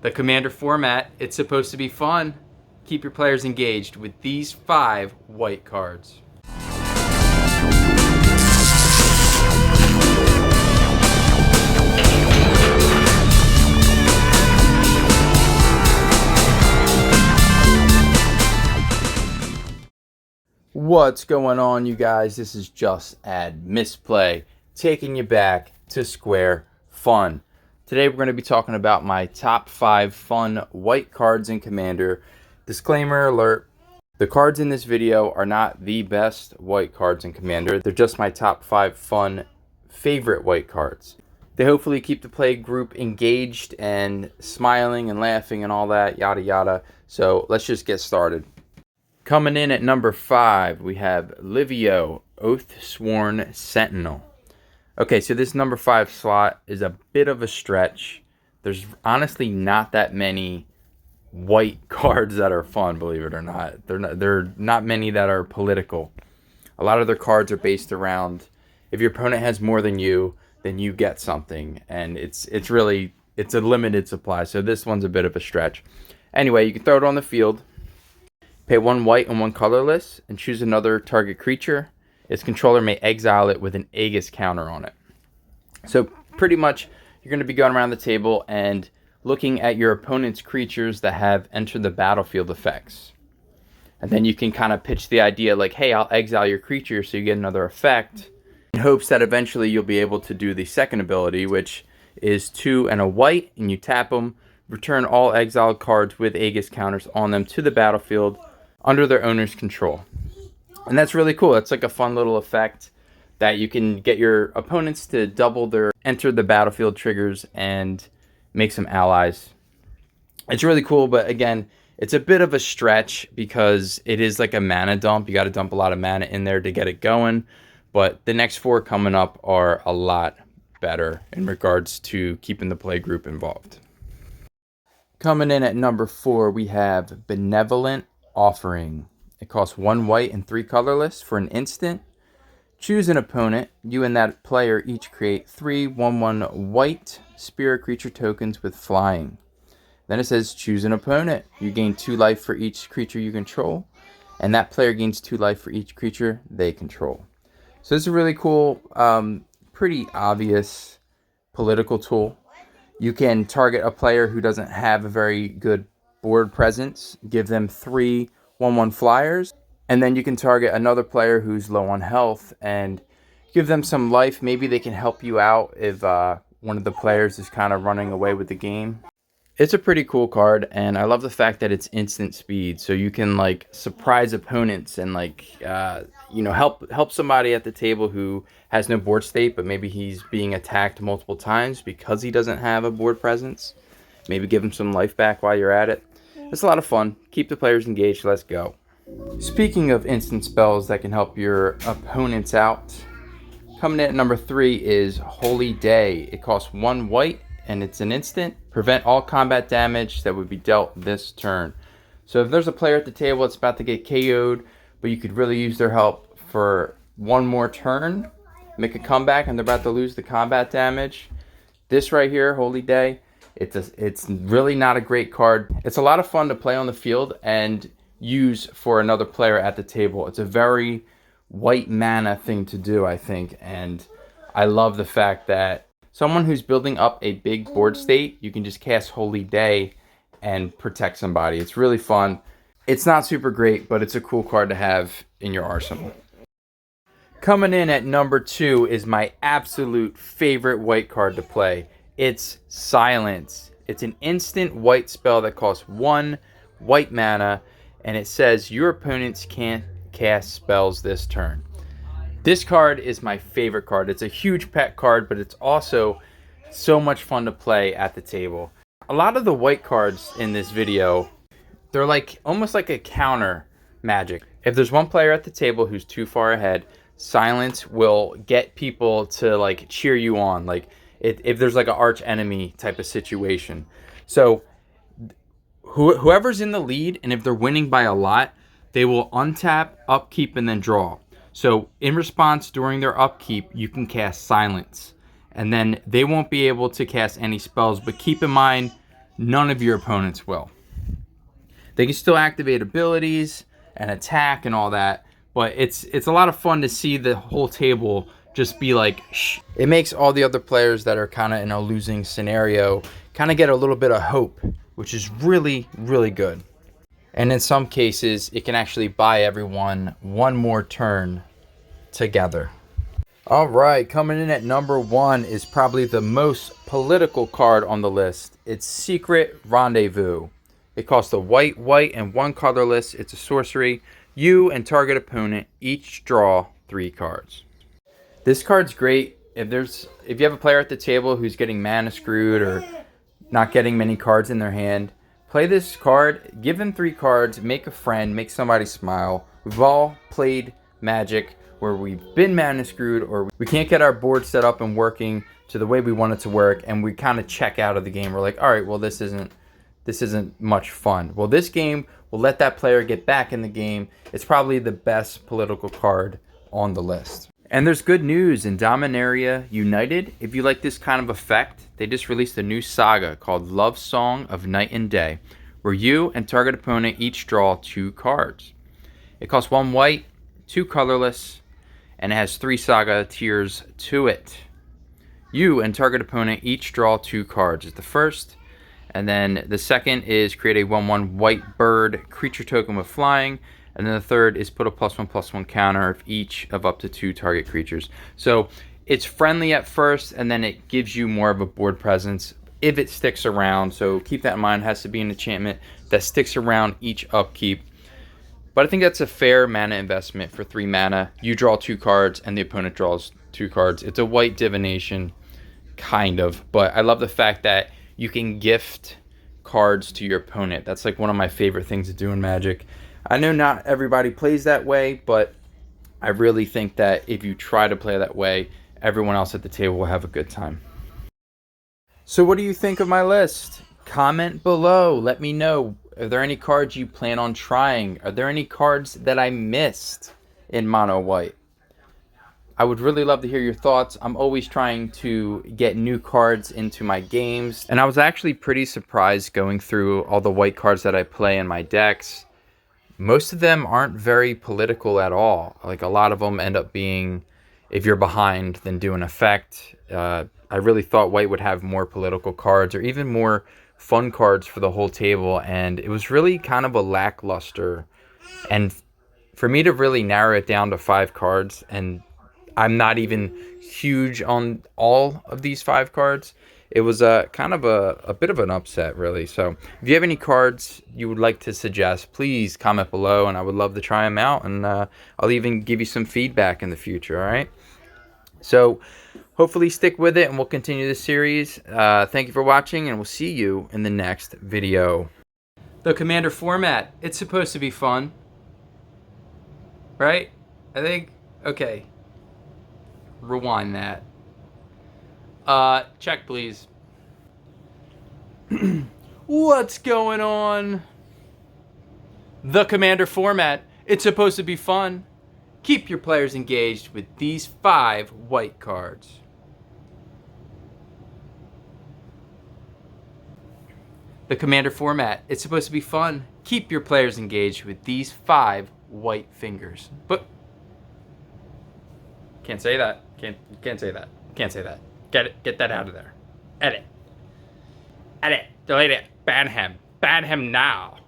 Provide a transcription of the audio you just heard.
The Commander format, it's supposed to be fun. Keep your players engaged with these 5 white cards. What's going on, you guys? This is Just Add Misplay, taking you back to square fun. Today we're going to be talking about my top 5 fun white cards in Commander. Disclaimer alert, the cards in this video are not the best white cards in Commander. They're just my top 5 fun favorite white cards. They hopefully keep the play group engaged and smiling and laughing and all that, yada yada. So let's just get started. Coming in at number 5, we have Livio, Oathsworn Sentinel. Okay, so this number 5 slot is a bit of a stretch. There's honestly not that many white cards that are fun, believe it or not. There are not many that are political. A lot of their cards are based around, if your opponent has more than you, then you get something. And it's a limited supply, so this one's a bit of a stretch. Anyway, you can throw it on the field. Pay 1 white and 1 colorless, and choose another target creature. Its controller may exile it with an Aegis counter on it. So pretty much, you're going to be going around the table and looking at your opponent's creatures that have entered the battlefield effects. And then you can kind of pitch the idea like, hey, I'll exile your creature so you get another effect, in hopes that eventually you'll be able to do the second ability, which is 2 and a white, and you tap them, return all exiled cards with Aegis counters on them to the battlefield under their owner's control. And that's really cool. It's like a fun little effect that you can get your opponents to double their enter the battlefield triggers and make some allies. It's really cool, but again, it's a bit of a stretch because it is like a mana dump. You got to dump a lot of mana in there to get it going. But the next 4 coming up are a lot better in regards to keeping the play group involved. Coming in at number 4, we have Benevolent Offering. It costs 1 white and 3 colorless for an instant. Choose an opponent. You and that player each create 3 1/1 white spirit creature tokens with flying. Then it says choose an opponent. You gain 2 life for each creature you control, and that player gains 2 life for each creature they control. So this is a really cool, pretty obvious political tool. You can target a player who doesn't have a very good board presence, give them 3 1/1 flyers, and then you can target another player who's low on health and give them some life. Maybe they can help you out if one of the players is kind of running away with the game. It's a pretty cool card, and I love the fact that it's instant speed, so you can like surprise opponents and like help somebody at the table who has no board state, but maybe he's being attacked multiple times because he doesn't have a board presence. Maybe give him some life back while you're at it. It's a lot of fun. Keep the players engaged. Let's go. Speaking of instant spells that can help your opponents out, coming in at number 3 is Holy Day. It costs 1 white and it's an instant. Prevent all combat damage that would be dealt this turn. So if there's a player at the table that's about to get KO'd, but you could really use their help for 1 more turn, make a comeback, and they're about to lose the combat damage, this right here, Holy Day, it's really not a great card. It's a lot of fun to play on the field and use for another player at the table. It's a very white mana thing to do, I think, and I love the fact that someone who's building up a big board state, you can just cast Holy Day and protect somebody. It's really fun. It's not super great, but it's a cool card to have in your arsenal. Coming in at number 2 is my absolute favorite white card to play. It's Silence. It's an instant white spell that costs 1 white mana, and it says your opponents can't cast spells this turn. This card is my favorite card. It's a huge pet card, but it's also so much fun to play at the table. A lot of the white cards in this video, they're like almost like a counter magic. If there's one player at the table who's too far ahead, Silence will get people to like cheer you on. Like if there's like an arch enemy type of situation. So whoever's in the lead, and if they're winning by a lot, they will untap, upkeep, and then draw. So in response, during their upkeep, you can cast Silence. And then they won't be able to cast any spells. But keep in mind, none of your opponents will. They can still activate abilities and attack and all that, but it's a lot of fun to see the whole table just be like, shh. It makes all the other players that are kind of in a losing scenario kind of get a little bit of hope, which is really, really good. And in some cases, it can actually buy everyone one more turn together. All right, coming in at number 1 is probably the most political card on the list. It's Secret Rendezvous. It costs a white, and 1 colorless. It's a sorcery. You and target opponent each draw 3 cards. This card's great if you have a player at the table who's getting mana screwed or not getting many cards in their hand. Play this card, give them 3 cards, make a friend, make somebody smile. We've all played Magic where we've been mana screwed or we can't get our board set up and working to the way we want it to work, and we kind of check out of the game. We're like, all right, well, this isn't much fun. Well, this game will let that player get back in the game. It's probably the best political card on the list. And there's good news in Dominaria United. If you like this kind of effect, they just released a new saga called Love Song of Night and Day, where you and target opponent each draw 2 cards. It costs 1 white, 2 colorless, and it has 3 saga tiers to it. You and target opponent each draw 2 cards is the first, and then the second is create a 1/1 white bird creature token with flying. And then the third is put a +1/+1 counter of each of up to 2 target creatures. So it's friendly at first, and then it gives you more of a board presence if it sticks around. So keep that in mind. It has to be an enchantment that sticks around each upkeep. But I think that's a fair mana investment for 3 mana. You draw 2 cards, and the opponent draws 2 cards. It's a white divination, kind of. But I love the fact that you can gift cards to your opponent. That's like one of my favorite things to do in Magic. I know not everybody plays that way, but I really think that if you try to play that way, everyone else at the table will have a good time. So what do you think of my list? Comment below. Let me know. Are there any cards you plan on trying? Are there any cards that I missed in mono white? I would really love to hear your thoughts. I'm always trying to get new cards into my games. And I was actually pretty surprised going through all the white cards that I play in my decks. Most of them aren't very political at all. Like, a lot of them end up being, if you're behind, then do an effect. I really thought white would have more political cards or even more fun cards for the whole table, and it was really kind of a lackluster. And for me to really narrow it down to 5 cards, and I'm not even huge on all of these 5 cards, it was kind of a bit of an upset, really. So if you have any cards you would like to suggest, please comment below, and I would love to try them out, and I'll even give you some feedback in the future, all right? So hopefully stick with it, and we'll continue this series. Thank you for watching, and we'll see you in the next video. The Commander format, it's supposed to be fun, right? I think, okay. Rewind that. Check, please. What's going on? The Commander format. It's supposed to be fun. Keep your players engaged with these 5 white cards. The Commander format. It's supposed to be fun. Keep your players engaged with these 5 white fingers. But can't say that. Can't say that. Can't say that. Get that out of there. Edit. Delete it. Ban him. Ban him now.